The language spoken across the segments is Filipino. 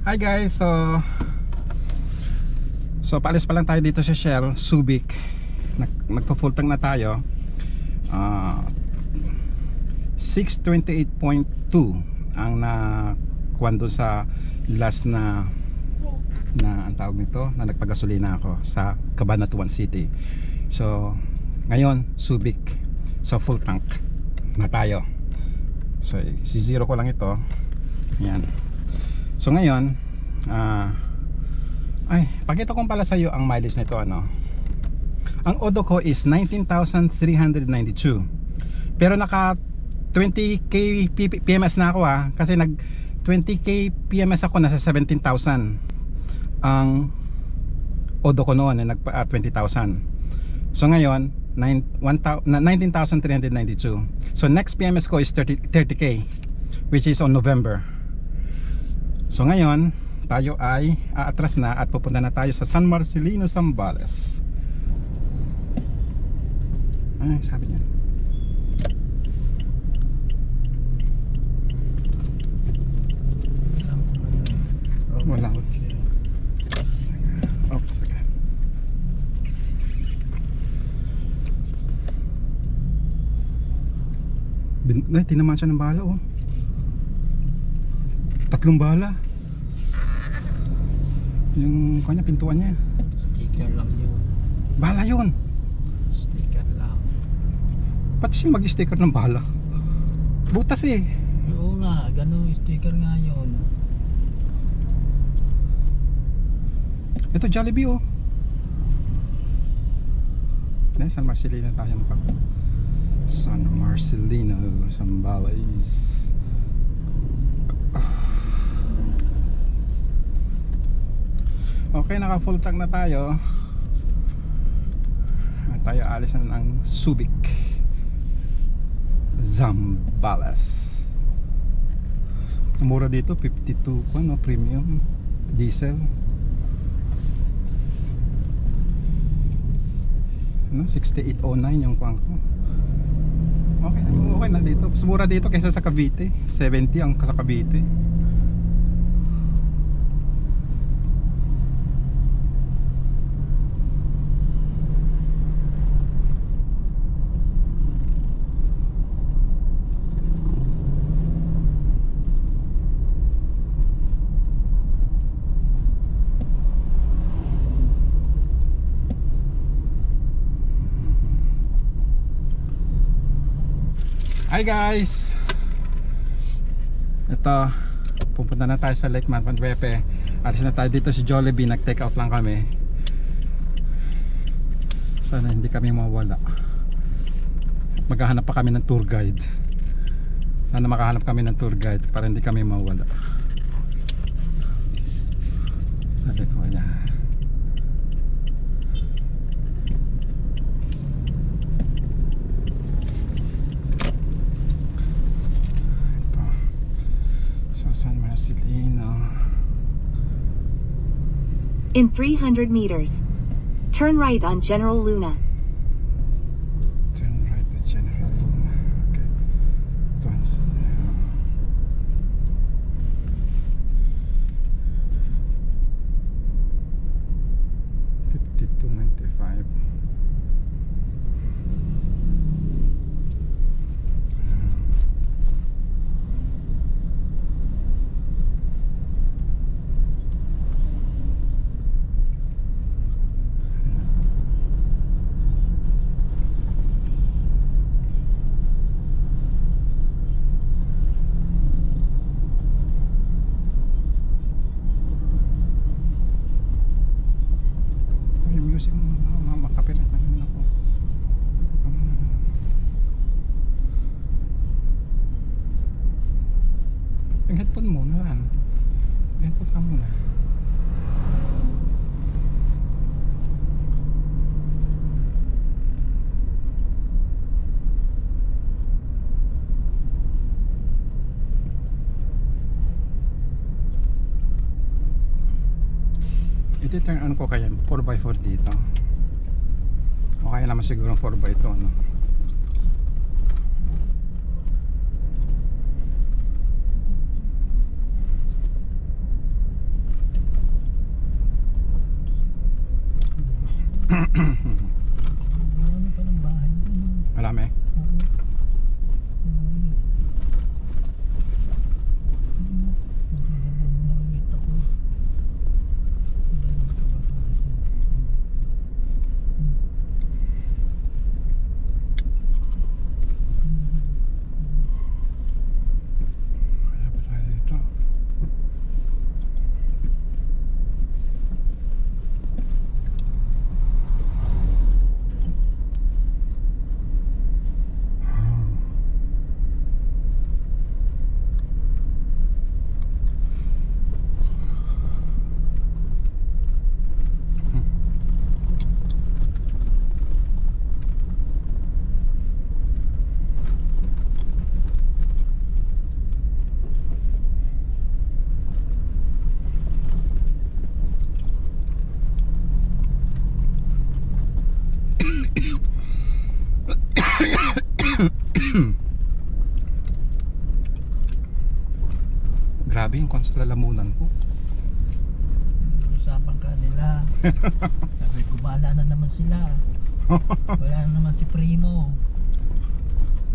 Hi guys, so paalis pa lang tayo dito sa Shell Subic. Magpo-full tank na tayo. 628.2 ang nakuha doon sa last na ang tawag nito, na nagpagasolina ako sa Cabanatuan City. So ngayon Subic, so full tank na tayo. So si-zero ko lang ito. Yan. So ngayon, pakita ko pala sa iyo ang mileage nito, ano. Ang odo ko is 19,392. Pero naka 20k PMS na ako, kasi nag 20k PMS ako, nasa 17,000. Ang odo ko noon ay nag 20,000. So ngayon 19,392. So next PMS ko is 30k, which is on November. So ngayon tayo ay aatras na at pupunta na tayo sa San Marcelino, Zambales. Ay, sabi niya. Wala. Oops, sige. Tinamaan siya ng bala, oh. 3 bala. Yung kanya pintuan niya. Sticker lang yun. Bala yun. Sticker lang. Pati siya mag-sticker ng bala. Butas eh. Oo nga, ganun sticker nga yun. Ito Jollibee, oh. San Marcelino tayo na pa. San Marcelino, Zambales. Okay, naka full tank na tayo. At tayo alis na ng Subic, Zambales. Mura dito, 52 ko, no, premium diesel. Ano, 6809 yung kuwang ko. Okay na dito. Mas mura dito kaysa sa Cavite. 70 ang sa Cavite. Hi guys, ito, pupunta na tayo sa Lake Manpanwepe. Alis na tayo dito si Jollibee. Nag take out lang kami. Sana hindi kami mawala. Maghahanap pa kami ng tour guide. Sana makahanap kami ng tour guide para hindi kami mawala. Sabi ko yan. San Marcelino. In 300 meters, turn right on General Luna. Turn right to General Luna. Okay. 5295. Music mo, makapit na naman ako. Yung headphone mo na lang. Headphone ka muna. Iti-turn on ko kaya 4x4 dito. O kaya naman siguro 4x2, no? Marami pa ng bahay dun. Marami. Oo. Nakikita ko. Kaya ba tayo dito? Grabe yung kwan sa lalamunan ko. Usapan ka nila. Sabi ko, bahala na naman sila. Wala na naman si Primo.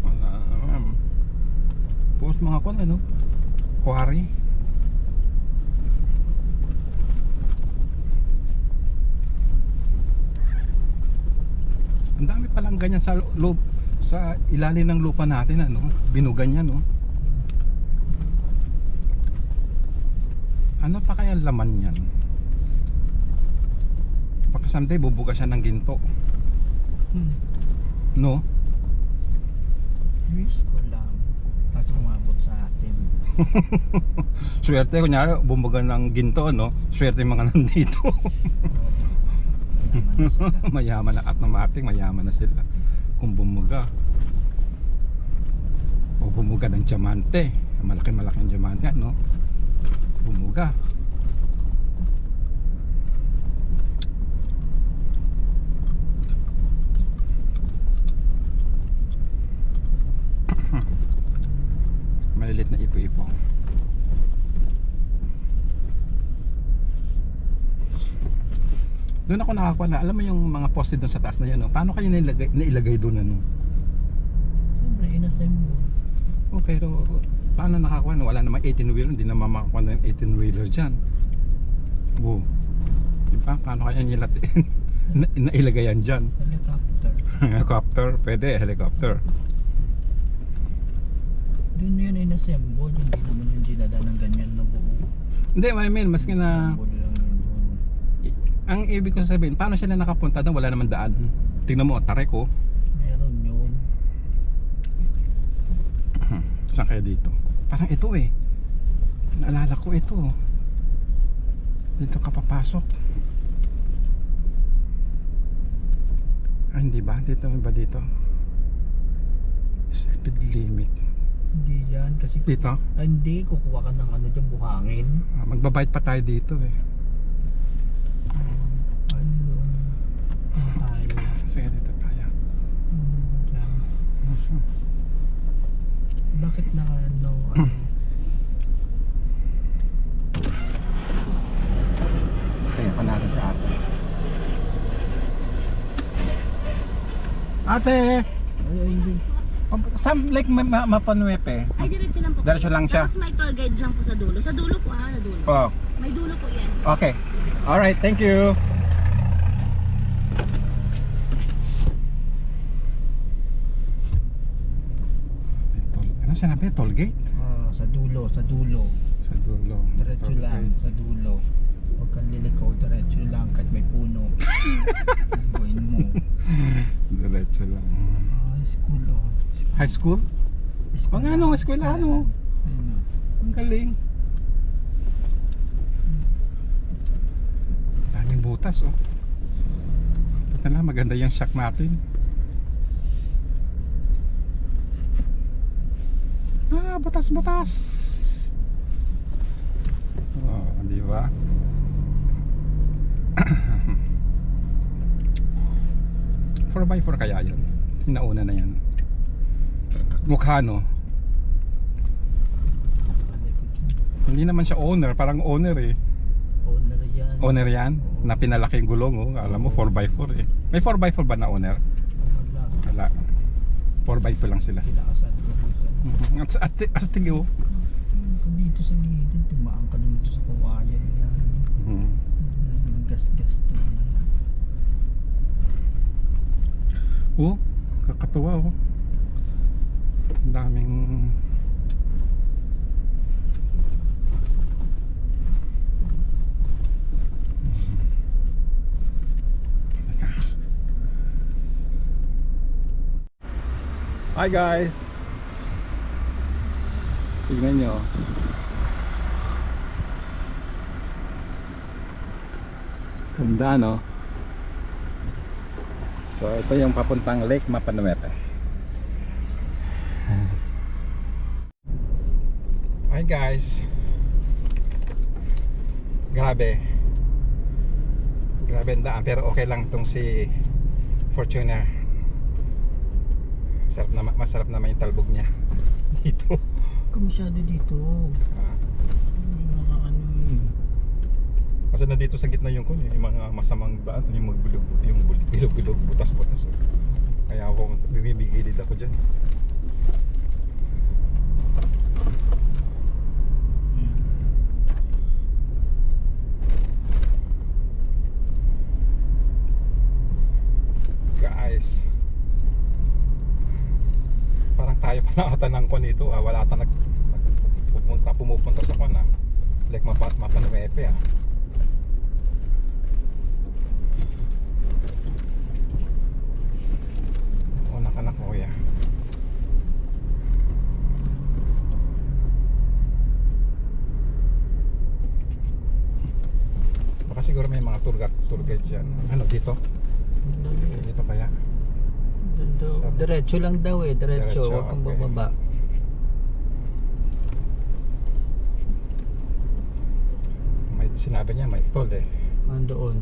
Wala naman. Puros mga kwan ano? Quarry. Ang dami palang ganyan sa loob, sa ilalim ng lupa natin ano, binugan yan no. Ano pa kaya ang laman yan? Baka someday bubuga siya ng ginto. No? Wish ko lang. Tapos umabot sa atin. Swerte kunyari bumuga ng ginto no. Swerte yung mga nandito. Naman sila. Mayaman na at namating, mayaman na sila. Kung bumuga. O bumuga ng diamante. Malaki-malaking diamante no. Bumuga. Malilit na ipo-ipo. Doon ako nakakuha na, alam mo yung mga poste doon sa taas na yan, no? Paano kayo nailagay doon ano? Siyempre, inassemble. Oh, pero paano nakakuha na? Wala namang 18-wheeler, hindi naman makakuha na yung 18-wheeler dyan. Oh. Diba? Paano kaya nilatiin? Nailagay yan dyan? Helicopter. Helicopter? Pwede, helicopter. Doon yun inassemble. Hindi naman yung dinala ng ganyan na buo. Hindi, I mean, maski na Assemble lang yun doon. ang ibig ko sabihin, paano sila nakapunta doon? Wala naman daan. Tingnan mo, tarik ko. Meron yun. Saan kaya dito? Parang ito eh. Naalala ko ito. Dito ka papasok. Ah, hindi ba? Dito ba dito? Speed limit. Hindi yan. Kasi Dito? hindi. Kukuha ka ng ano dyan, buhangin. Ah, magbabayad pa tayo dito eh. Ayun. Ano tayo? Sige, dito tayo. Dyan. Bakit na ano? Kaya pa natin sa ate. Ate! Ay, hindi. Saan like Mapanuepe? Ay, diretso lang po. Diretso lang siya? Tapos may tour guide lang po sa dulo. Sa dulo po sa dulo. Oh, May dulo po yan. okay. Alright, thank you. Ano sinabi? Toll gate? Ah, sa dulo, sa dulo. Sa dulo. Diretso Toll lang, gate. sa dulo. Huwag kang lilikaw, diretso lang kahit may puno. Buhin mo. Diretso lang. Ah, school oh. High school? O nga, ano, eskwelahan, oh. Ayun, oh. Ang galing. Daming butas oh. Puta na, maganda yung shack natin. Ah, butas-butas. Oh, di ba? Four by four kaya yun? Hinauna na yan. Mukha no? Palikot yun. Hindi naman siya owner, parang owner eh. Owner yan. Owner yan, na pinalaki yung gulong, oh. Alam mo, 4x4 eh. May 4x4 ba na owner? Wala. Wala. 4x2 lang sila. Kinakasan ko dito. Astig oh. Dito sa gilid, tumaan ka dito sa kawayan yan. Gas-gas to. Oh, kakatuwa oh. Ang daming Hi guys. Tingnan nyo. Ganda no. So ito yung papuntang Lake Mapanuete. Hi guys. Grabe. Grabe ang daan pero okay lang tong si Fortuner. Masarap naman yung talbog niya dito. Masyado dito. Mga ano eh. Kasi na dito sa gitna yung yung mga masamang daan, yung bilog-bilog, butas-butas. Kaya ako bibigilid ako dyan. Guys, parang tayo pa na ata ng nito. Wala ata pumupunta sa Lake Mapanuete ah. Una ka na kuya. Baka siguro may mga tour guide dyan. Ano dito? Dito kaya? Diretso lang daw eh. Diretso. Huwag kang okay. bababa. May sinabi niya may toll eh. Andoon.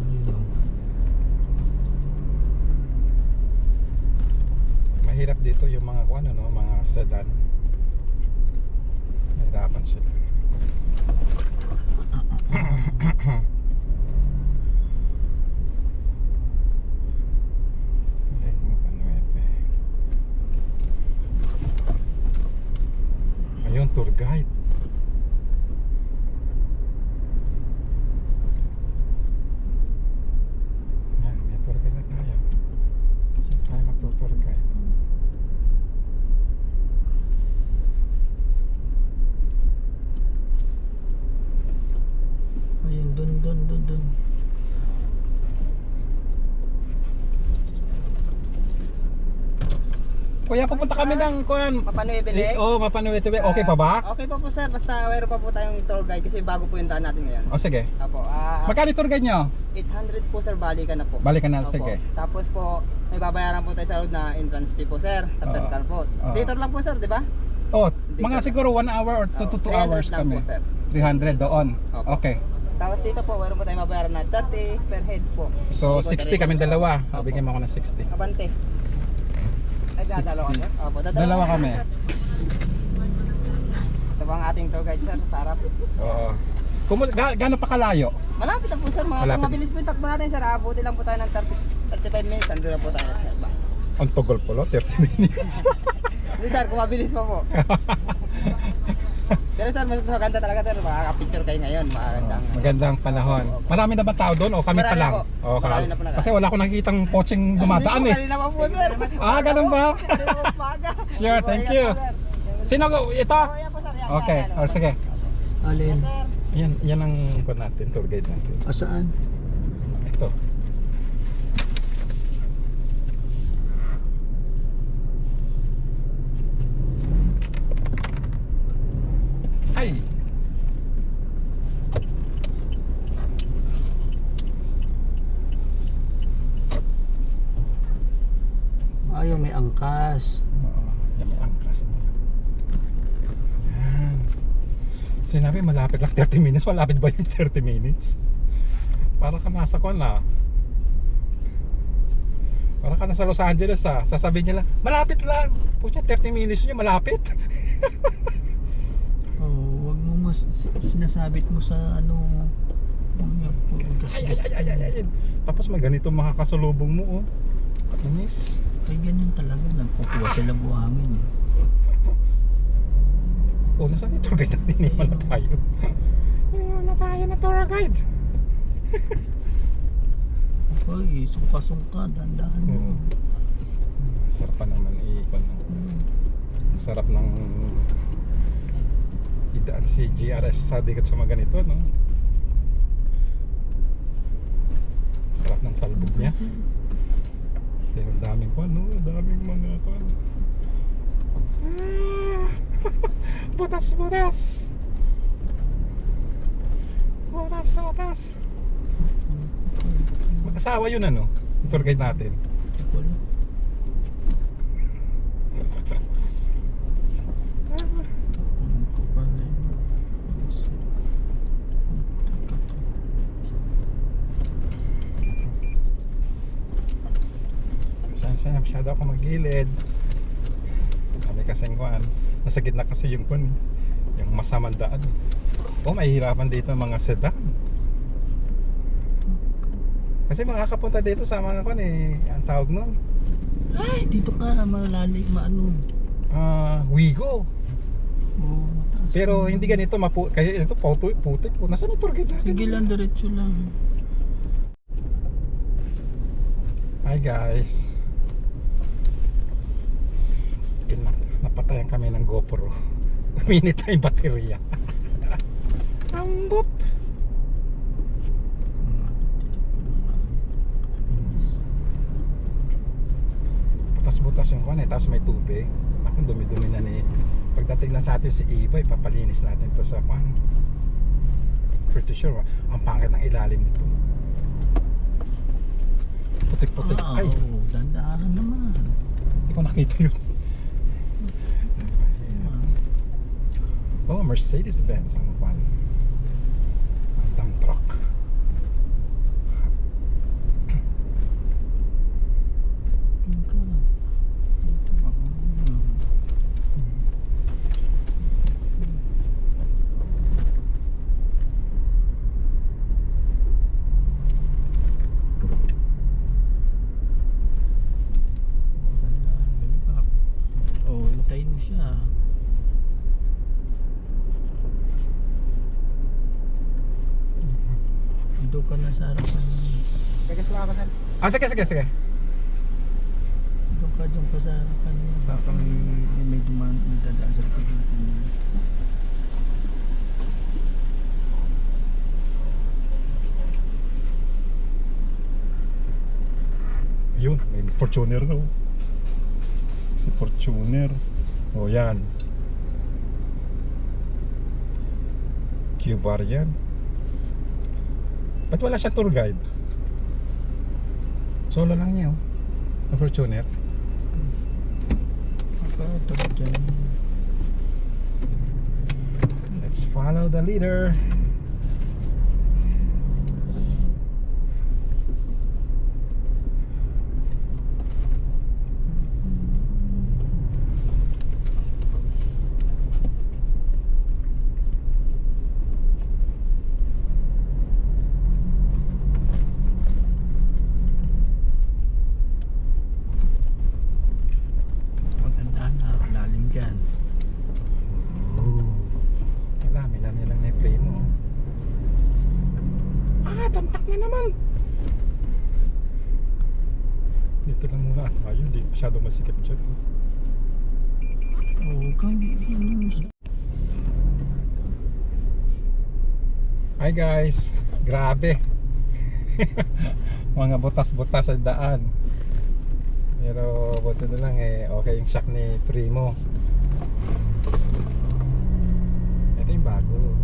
Ano yun? Mahirap dito yung mga mga sedan. Mahirapan sila. Lake Mapanuete. Ayun, tour guide. Yan, may tour guide na tayo. Saan tayo mag-tour guide? Ayun, dun. Kuya, pupunta kami ng Mapanuete Lake? Oo, Mapanuete Lake. Okay pa ba? Okay pa po sir, basta mayroon pa po tayong tour guide kasi bago po yung daan natin ngayon. O sige. Apo, Magkano tour guide nyo? 800 po sir, balikan na po. Balikan na, Opo. sige. Tapos po, may babayaran po tayo sa road na entrance fee po sir, sa Oo. Pental po. Oo. Dito lang po sir, di ba? Oh, mga siguro 1 hour or 2 to 2 300 hours lang kami. po, sir. 300 doon. Opo. Okay. Tapos dito po, mayroon po tayong mabayaran na 30 per head po. So Sige 60 po, kami diretso. dalawa. Opo. Bigyan mo ako ng 60. Abante. Ay, dadalawa ka sir? Opo, Dalawa kami. sir. Ito po ang ating tour guide sir, sa harap. Oo. Gaano pa kalayo? Malapit na po sir, Malapit. kung mabilis po yung takbo natin sir, abuti lang po tayo ng 35 minutes, andun na po tayo sir. Ang tugol pala, 30 minutes. Hindi sir, kung mabilis pa po. Pero sir, mas maganda talaga sir, makaka-picture kayo ngayon, makakaganda. Magandang panahon. Marami na ba tao doon o kami pa Marami lang? po. Oo, Marami na po kasi wala akong nakikitang coaching dumadaan eh. Kanina pa po sir. Ah, ganun ba? Kanina pa po maaga. Sure, thank you. Sino ito? Oh, yan po sir. Yan, Okay, yan, or sige. Alin? Sir, Yan ang kung natin, tour guide natin. Saan? Ito. Ay! Ayaw, may angkas. Oo, yan may angkas na yan. Yan. Sinabi malapit lang 30 minutes. Malapit ba yung 30 minutes? Para ka nasa Para ka nasa Los Angeles sasabihin nila, malapit lang. Pucha, 30 minutes nyo, malapit. Oh, wag mo sinasabi mo sa Ay. Tapos may ganito makakasalubong mo, oh. Inis. Ay, ganyan talaga. Nagkukuha sila buhangin. Oh, nasaan yung tour guide natin? Iniwan na tayo. Iniwan na tayo na tour guide. Ay, sungka-sungka. Dandahan mo. Sarap pa naman iikon. Sarap ng idaan si GRS sa dikat sa mga ganito, no? Sarap ng talbog niya. Pero daming kwan, no? Daming mga kwan. Butas. Mag-asawa yun, ano? Yung tour guide natin. Wala. Ano ko pala yun? Saan masyado ako magilid. Kami kasing kwan. Nasa gitna kasi yung kwan. Yung masamang daan. Oh, mahihirapan dito ang mga sedan. Kasi makakapunta dito sa mga kwan eh. Ang tawag nun. Ay, dito ka. Malalim, maano. Wigo. Oo, mataas. Pero hindi ganito kaya ito putik ko. Nasaan yung tour guide natin? Sige lang, diretso lang. Hi guys. Napatayan kami ng GoPro. Uminit na yung baterya. Ambot. Butas-butas yung kwan eh. Tapos may tubig. Ako dumi-dumi na ni. Pagdating na sa atin si Iba, ipapalinis natin to sa kwan. Pretty sure ang pangit ng ilalim nito. Putik-putik. Ay, Oo, dandahan naman. hindi ko nakita yun. Oh, Mercedes-Benz ang kwan. Ang dump truck. Oh, hintayin mo siya. Doon ka na sa harapan. Teka, sila ka, sir. Sige. Doon ka sa harapan. Sa Baka may dumaan, may dadaan sa harapan natin. Yun, may Fortuner na, oh. Si Fortuner. Oh, yan. Q-bar yan. Ba't wala siya tour guide? Solo lang niya, oh. Ang Fortuner. Ito dyan. Let's follow the leader. Magandaan na, lalim dyan. Wala, nilang na yung primo. Tampak na naman. Dito lang muna. Ayun, di masyado masikip dyan. Oo, ganyan siya. Hi guys, grabe. Mga butas-butas sa daan. Pero buti na lang eh, okay yung shock ni Primo. Ito yung bago.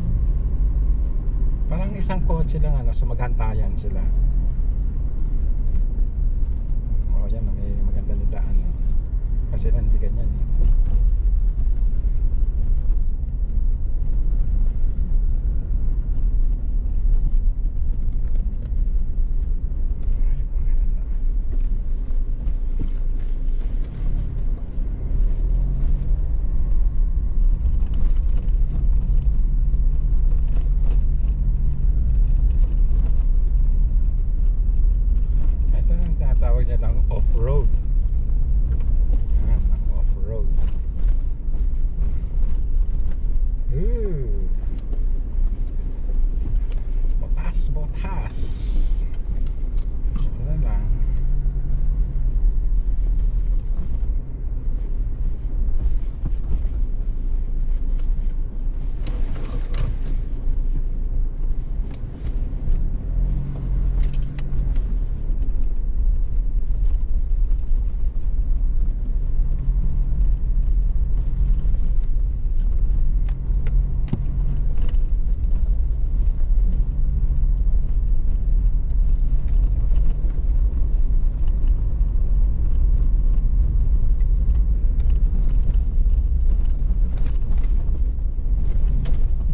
Parang isang kotse lang, ano, so maghantayan sila. Oh, yan, may maganda na daan. Kasi hindi ganyan eh. Botas. Ito na lang.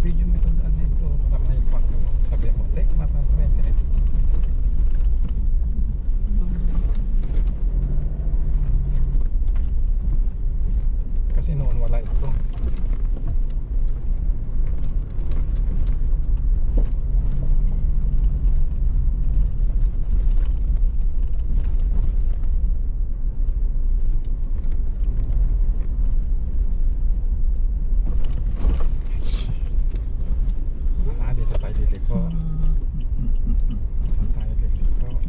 Video mo itong daan na ito para may pagkakas. Sabi mo, lek, mapag-20. Kasi noon wala ito. Dito tayo liliko. Tayo liliko.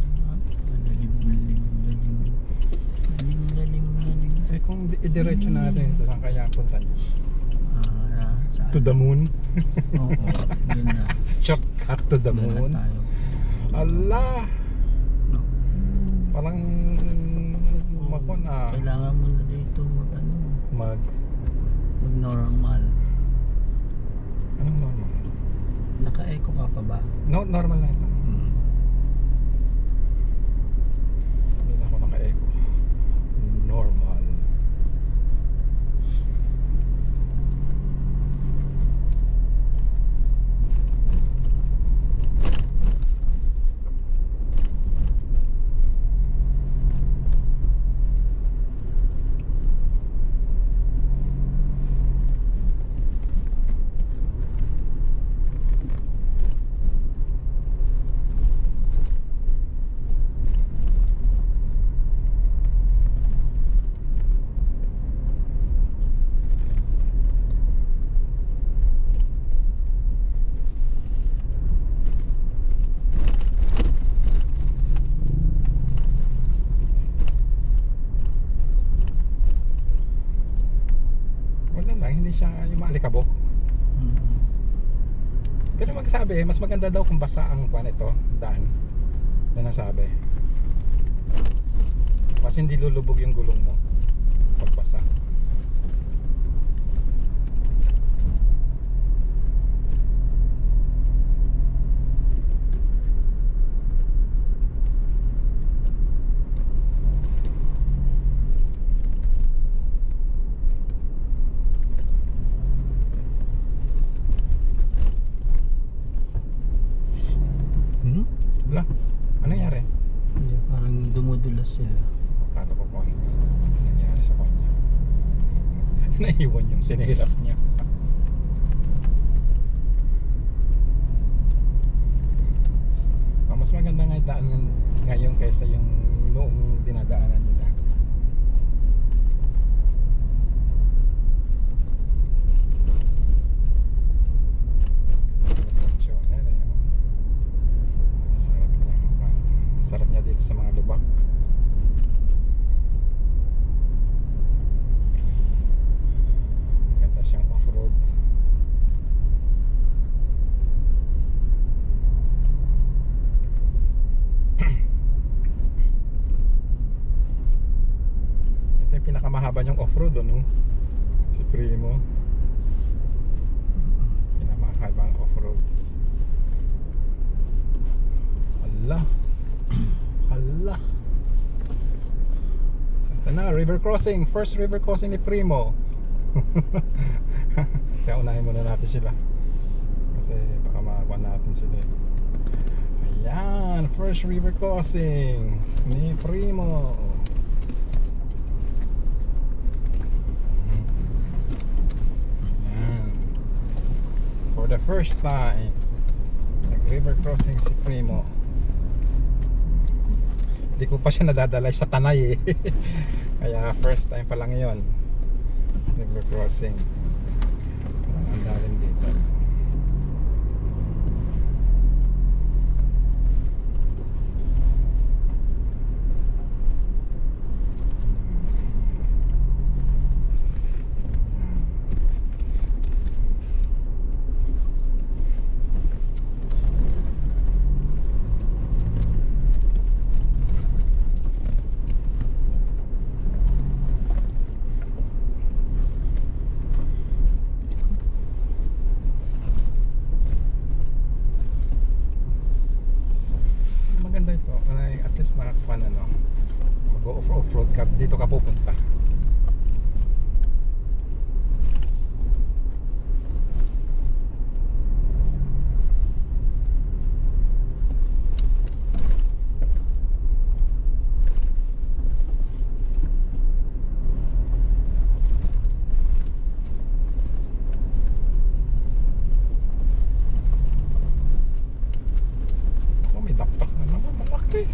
Eh kung idiretso natin ito, saan kaya punta niyo? To the moon? Oo, yun na. Shortcut to the Doon moon? na tayo. Allah! Parang makon ah. Kailangan mo na dito mag normal. Anong normal? Naka-eco ka pa ba? No, normal na ito. Hindi na ako naka-eco. Normal. Wala lang, hindi siya yung maalikabok. Pero magsabi, mas maganda daw kung basa ang kuwan ito, daan. Yan ang sabi. Kasi hindi lulubog yung gulong mo pag basa. Wala. Ano nangyari? Hindi, parang dumudulas sila. Paano ko po? Ano nangyari sa kanya? Naiwan yung sinelas niya. Mas maganda nga yung daan ngayon kaysa yung noong dinadaanan nila. Sarap niya dito sa mga lubak. Ganda siyang off-road. Ito yung pinakamahaba niyang off-road, no? Si Primo. Pinamahabang off-road. Allah. Hala. Ito na, river crossing. First river crossing ni Primo. Kaya unahin muna natin sila. Kasi baka makakuha natin sila. Ayan, first river crossing ni Primo. Ayan. For the first time, nag-river crossing si Primo. Hindi ko pa siya nadadalay sa Tanay eh. Kaya first time pa lang yun. River crossing. Ang dalim dito. beses na ano, mag-off-road ka, dito ka pupunta. Oh, may daktak na naman, malaki.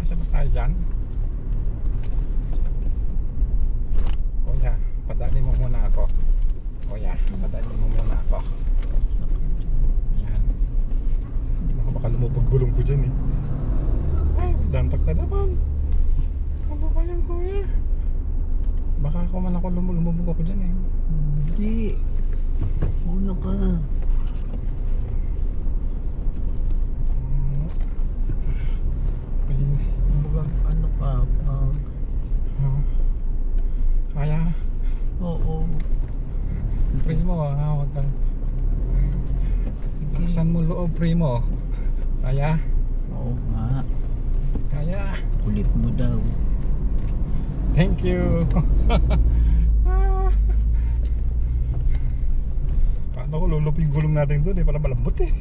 Kasi ba tayo dyan? Kuya, padali mo muna ako. Kuya, padali mo muna ako. Yan. Hindi mo ako baka lumubog gulong ko dyan eh. Ay, may damtak na naman. Ano ba yan, kuya? Baka ako man ako lumubog ako dyan eh. Hindi. Una ka na. Kumbaga, ano ka, pag... Kaya, Oo. primo ha, huwag kang laksan mo loob, primo. Kaya, Oo nga. kaya. Kulit mo daw. Thank you. Paano ko lulup yung gulong natin doon eh, para malambot eh.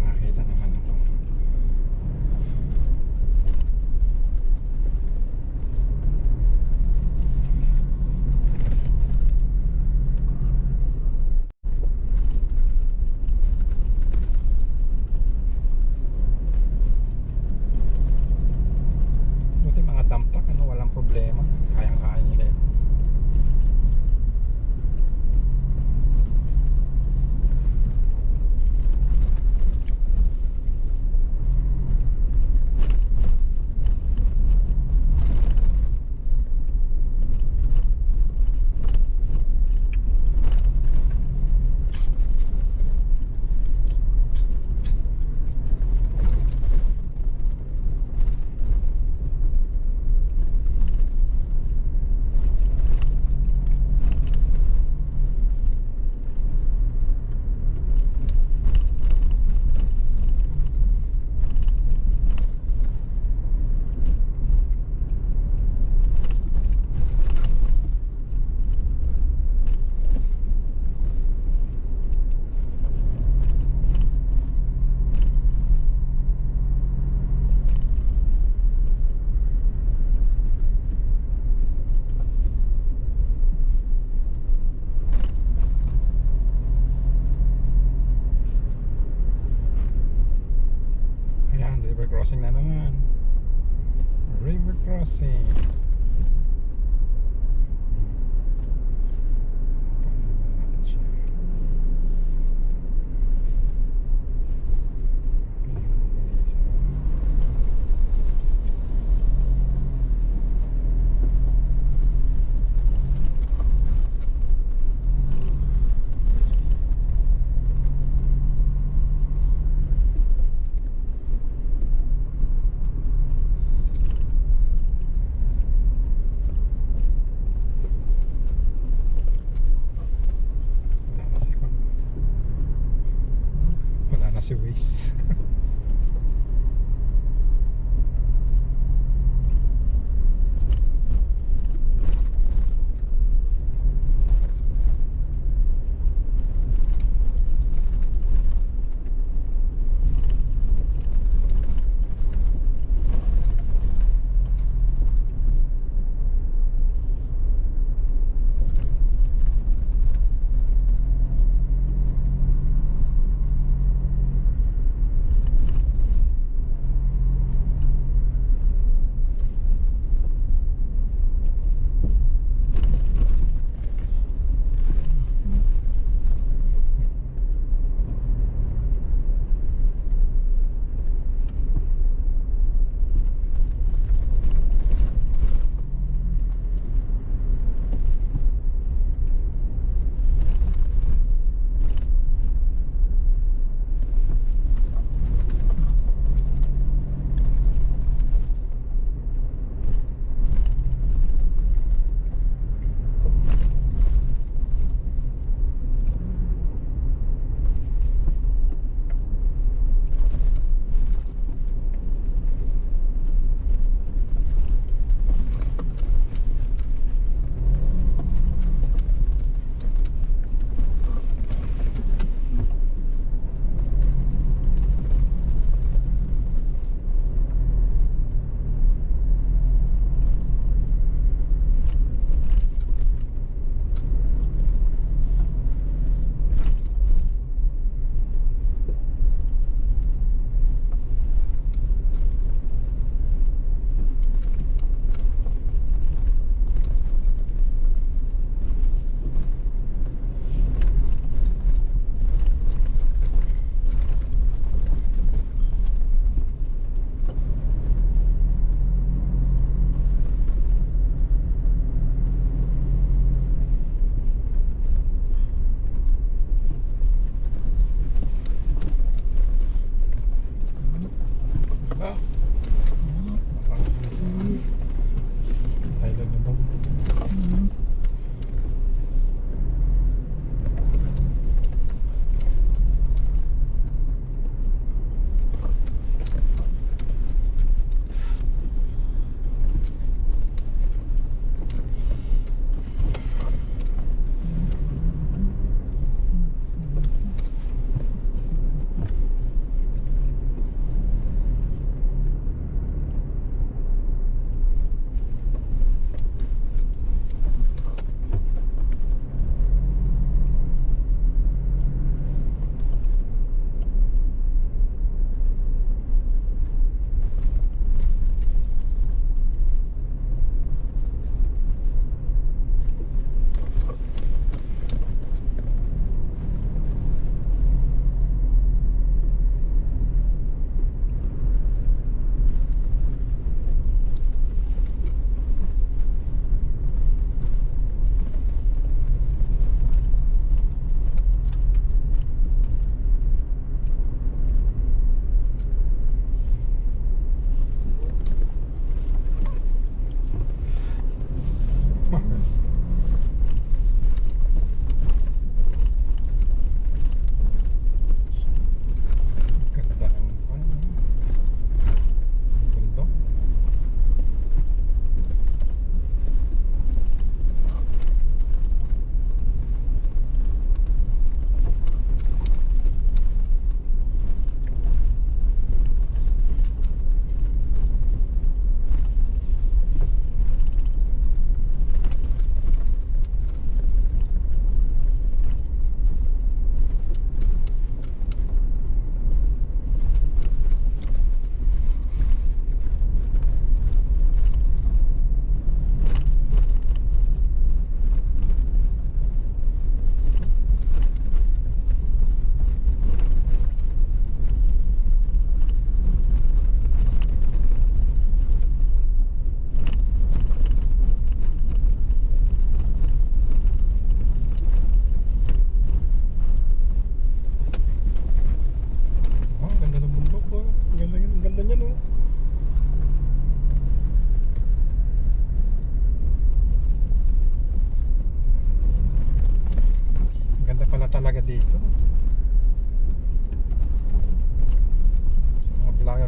Makita naman ako. Buti mga tampak, ano, walang problema. Kayang-kaya nila yun. Ayan, river crossing na naman. River crossing. Natin siya. Wala na si Kwan. Wala na si Waze.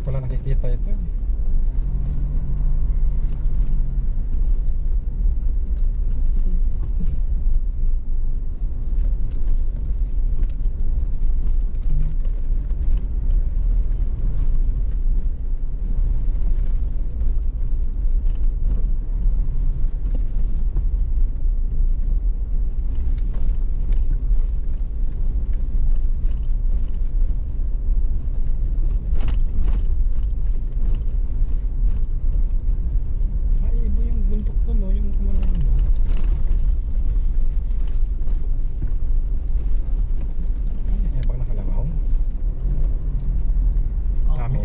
ko lang nakikita ito.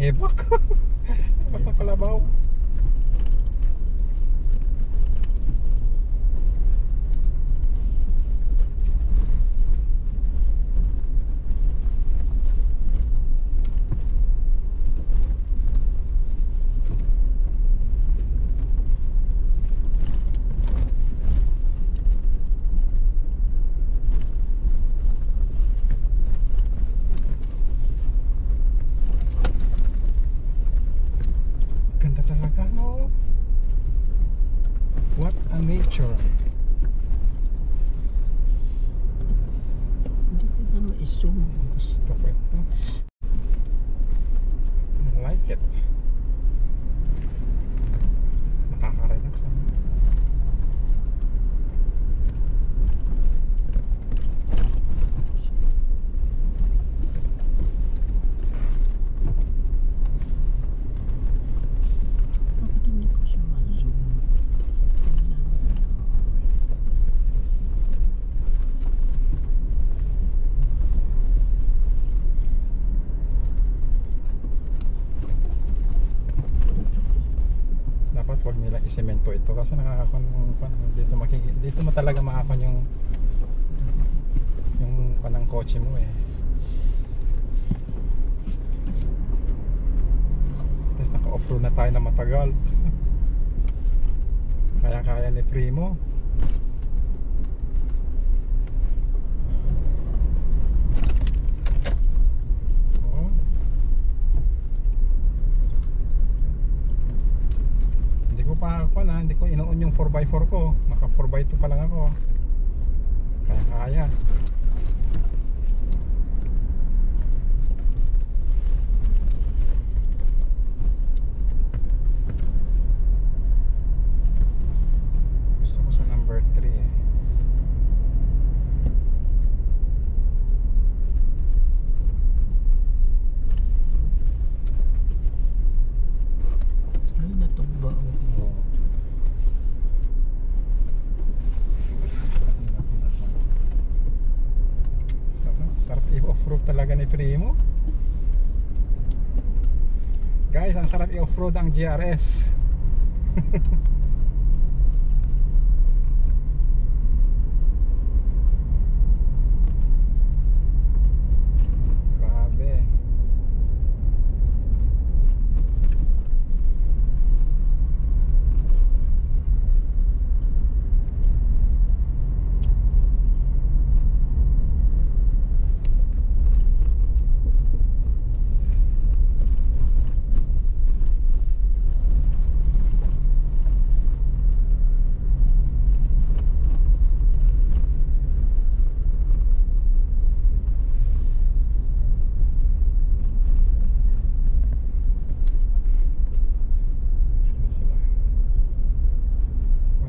Ebak. Ebak ng kalabaw. Ganda talaga, no? What a nature. Hindi ko na ma-zoom. Gusto ko ito. I like it. Nakaka-relax. Bakit hindi ko siya ma-zoom? Dapat wag nila isemento ito kasi nakakakon dito dito mo talaga makakon yung kanang kotse mo eh. Tapos naka-off-road na tayo na matagal. Kaya ni Primo. Oh. Hindi ko pa ako na, hindi ko inuun yung 4x4 ko. Naka 4x2 pa lang ako. Kaya. Gusto ko sa number 3 eh. Ay, natumba ako. Oh. Sarap i-off-road talaga ni Primo. Guys, ang sarap i-off-road ang GRS. Grabe.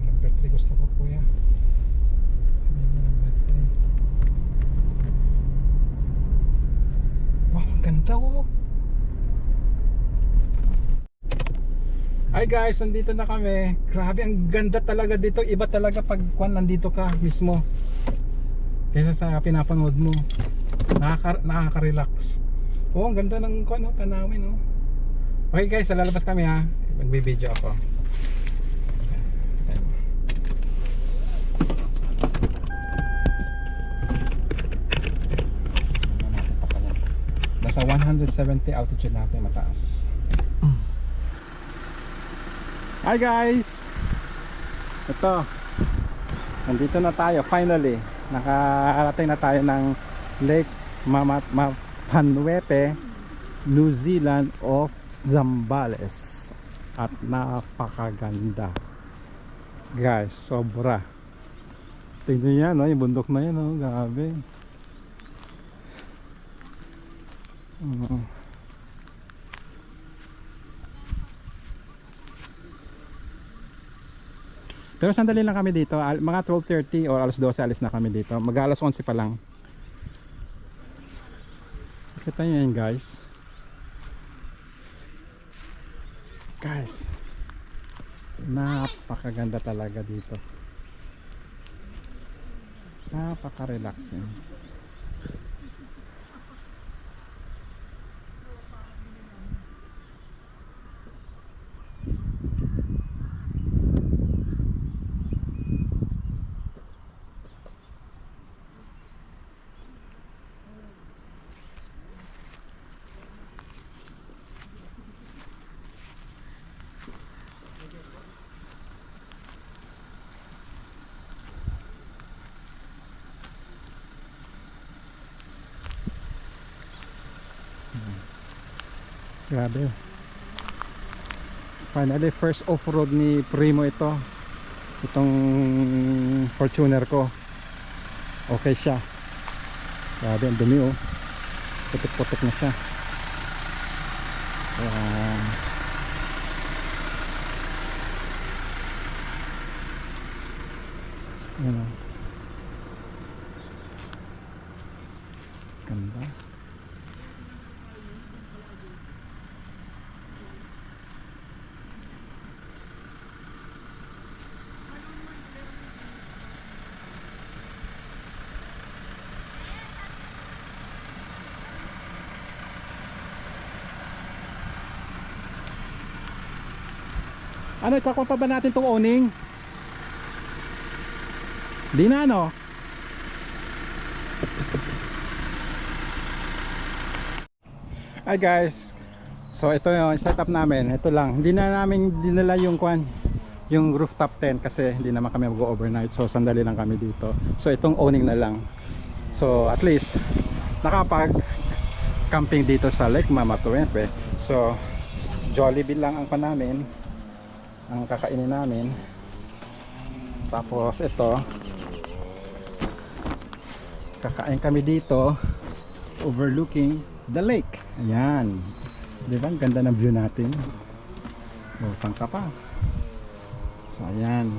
Number 3 gusto ko, kuya. Sabihin mo number 3. Wow, ang ganda oh. Hi guys, nandito na kami. Grabe, ang ganda talaga dito. Iba talaga pag nandito ka mismo kaysa sa pinapanood mo. Nakaka-relax. Oh, ang ganda ng tanawin oh. Okay guys, lalabas kami ha. Magbi-video ako. Nasa 170 altitude natin, mataas. Hi guys! Ito, nandito na tayo finally. Nakarating na tayo ng Lake Mapanwepe, New Zealand of Zambales at napakaganda guys, sobra. Tingnan niyo yan, no? Yung bundok na yan, no? Grabe. Pero sandali lang kami dito, mga 12:30 o alas 12 alis na kami dito. Mag-alas 11 pa lang. Kita nyo yan guys. Guys, napakaganda talaga dito. Napaka-relaxing. Grabe. Finally, first off-road ni Primo ito. Itong Fortuner ko. Okay siya. Grabe, ang dumi oh. Putik-putik na siya. Ayan oh. Ganda. Ano, ikakuha pa ba natin itong owning? Di na, no? Hi guys, so ito yung setup namin. Ito lang, hindi na namin dinala yung yung rooftop tent kasi hindi naman kami mag-overnight. So sandali lang kami dito. So itong owning na lang. So at least nakapag camping dito sa Lake Mamatuenpe. So Jollibee lang ang namin, ang kakainin namin. Tapos ito, kakain kami dito overlooking the lake. Ayan, diba? Ang ganda ng view natin. O, saan ka pa? So ayan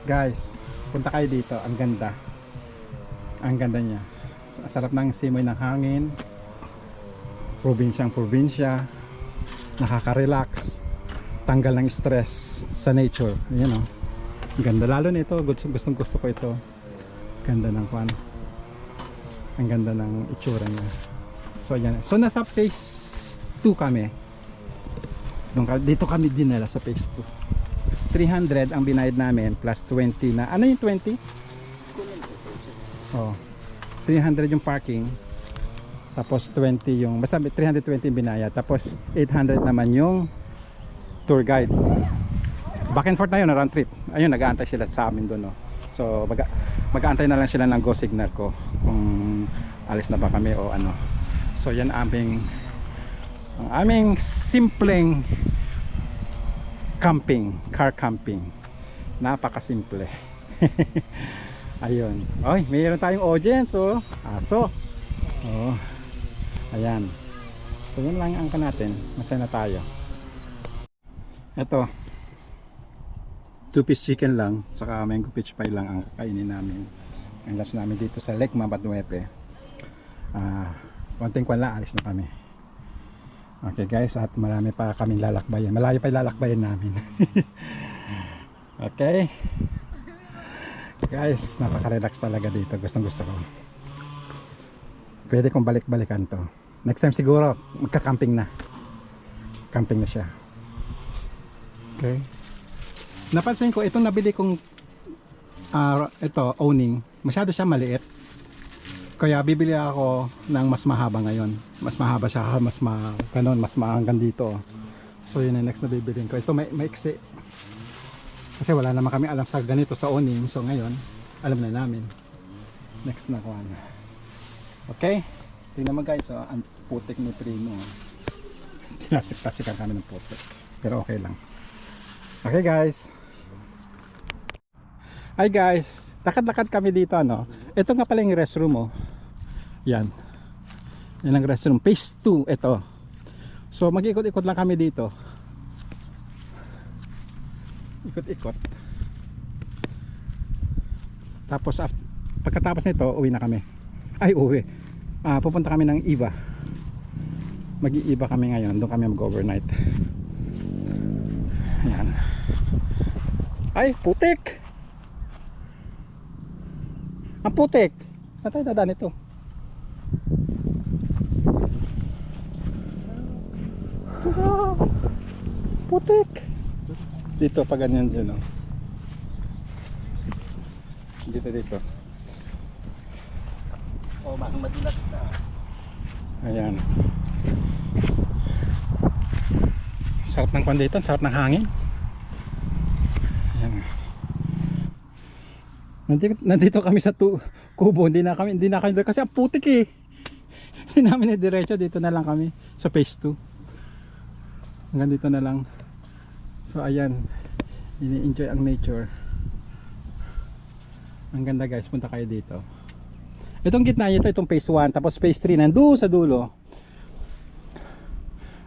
guys, punta kayo dito. Ang ganda, ang ganda niya. Sarap ng simoy ng hangin. Probinsyang probinsya, nakaka-relax, tanggal ng stress sa nature. Ayan o, ganda. Lalo nito, gustong gusto ko ito. Ganda ng kwan, ang ganda ng itsura niya. So ayan, so nasa phase 2 kami. Dito kami dinala sa phase 2. 300 ang binayad namin plus 20 na, ano yung 20? Oh, 300 yung parking, tapos 20 yung, basta 320 yung binayad, tapos 800 naman yung tour guide. Back and forth na yun, round trip. Ayun, nag-aantay sila sa amin doon, no? So mag-aantay na lang sila ng go signal ko kung alis na ba kami o ano. So yan ang aming simpleng camping, car camping. Napakasimple. Ayun. Oy, mayroon tayong audience, oh. Aso. Oh. Ayan. So yun lang ang natin. Masaya na tayo. Ito, 2-piece chicken lang, saka mango peach pie lang ang kainin namin. Ang lunch namin dito sa Lake Mamatuenpe. Konting kwan lang, alis na kami. Okay guys, at marami pa kaming lalakbayan. Malayo pa yung lalakbayan namin. Okay guys, napaka-relax talaga dito. Gustong gusto ko. Pwede kong balik-balikan to. Next time siguro magka-camping na. Camping na siya. Okay. Napansin ko itong nabili kong ito, owning, masyado siya maliit. Kaya bibili ako ng mas mahaba ngayon. Mas mahaba siya, mas mahanggang dito. So yun ang next na bibilin ko. Ito maiksi. Kasi wala naman kami alam sa ganito sa owning. So ngayon, alam na namin. Next na kuhan. Okay? Tingnan mo guys, oh, ang putik ni Primo. Tinasik-tasikan kami ng putik. Pero okay lang. Okay guys. Hi guys. Lakad-lakad kami dito, ano. Ito nga pala yung restroom, oh. Yan. Yan ang restroom. Phase 2, ito. So mag-ikot-ikot lang kami dito. Ikot-ikot. Tapos pagkatapos nito, uwi na kami. Ay, uwi. Pupunta kami ng Iva. Mag-iiba kami ngayon. Doon kami mag-overnight. Ayan. Ay, putik! Ang putik! Saan tayo dadaan ito? Wow! Putik! Dito pa ganyan dyan, oh. Dito. Oh, madulas na. Ayan. Sarap ng kwan dito, sarap ng hangin. Ayan. Nandito kami sa kubo, hindi na kami doon kasi ang putik eh. Hindi namin diretso, dito na lang kami sa phase 2. Hanggang dito na lang. So ayan, ini-enjoy ang nature. Ang ganda guys, punta kayo dito. Itong gitna nito, itong phase 1, tapos phase 3 nandoon sa dulo.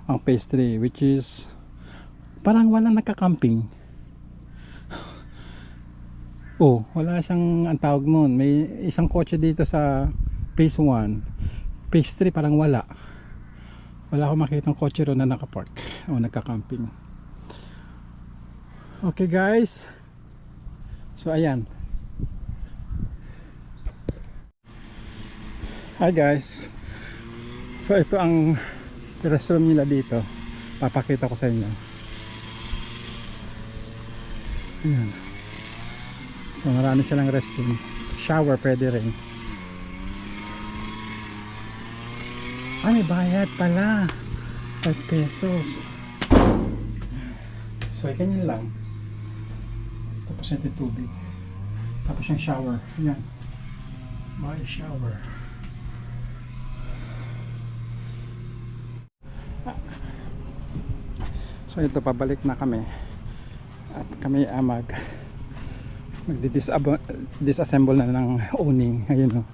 Ang phase 3, which is parang walang nakakamping. Oh, wala siyang, ang tawag nun, may isang kotse dito sa phase 1. Phase 3 parang wala akong makita ng kotse ron na nakapark o nagkakamping. Okay guys, so ayan. Hi guys, so ito ang restroom nila dito, papakita ko sa inyo. Ayan. So marami silang restroom, shower pwede rin. May bayad pala, 5 pesos. So ganyan lang. Tapos ito tubig, tapos yung shower. Ayan, may shower. So ito, pabalik na kami at kami mag-disassemble na ng owning. Ayun, oh,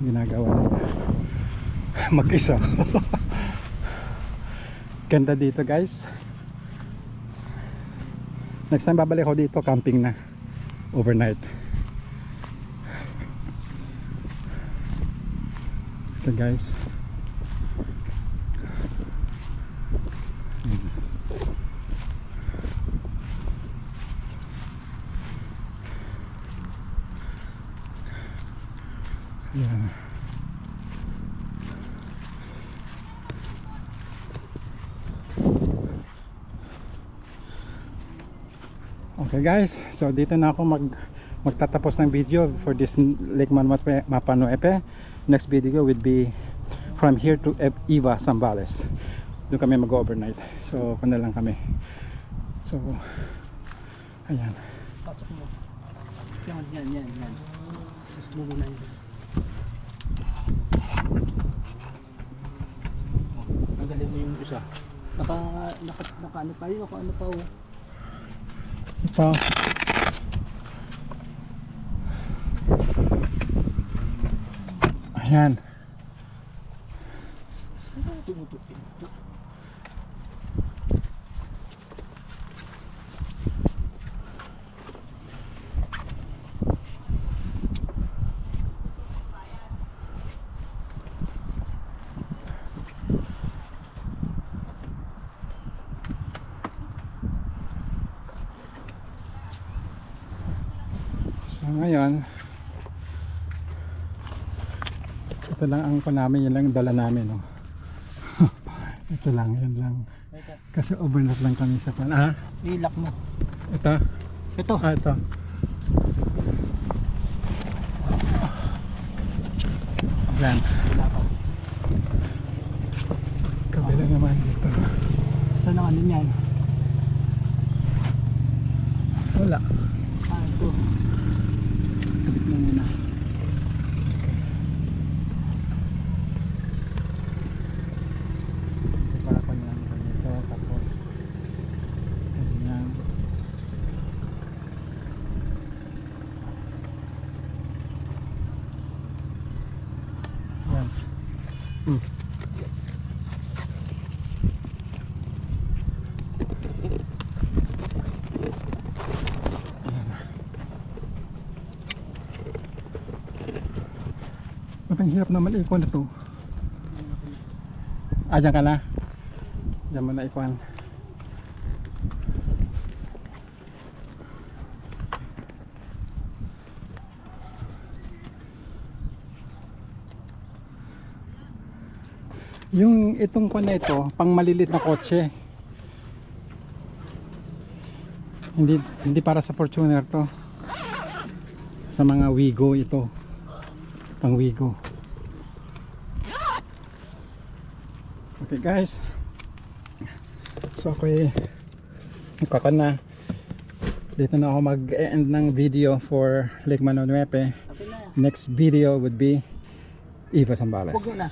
ginagawa nila mag-isa. Ganda dito guys. Next time babalik ako dito, camping na overnight. Okay guys, yeah. Okay guys, so dito na ako magtatapos ng video for this Lake Mapanuepe. Next video will be from here to Iva, Zambales. Doon kami mag-overnight. So kung na lang kami. So ayan. Pasok mo. Yan. Pasok mo muna yun. Tanggalin mo yung isa. Naka ano pa yun? Ano pa oh. Ito. Ayan. So ngayon, ito lang ang namin, yun lang dala namin, no? Ito lang, yun lang. Kasi overnight lang kami sa I-lock mo. Ito? Ito. Ito. Ayan. Kabila naman dito. Saan ang ano niyan? Wala. Ito. Kabit mo muna. Ang hirap naman ikuan na to. Diyan ka na. Diyan mo na ikuan. Yung itong kuan na ito, pang malilit na kotse. Hindi para sa Fortuner to. Sa mga Wigo ito. Pang Wigo. Okay guys. So ako magkakan na. Dito na ako mag-end ng video for Lake Manonuepe. Okay na. Next video would be Eva Zambales. Huwag mo na.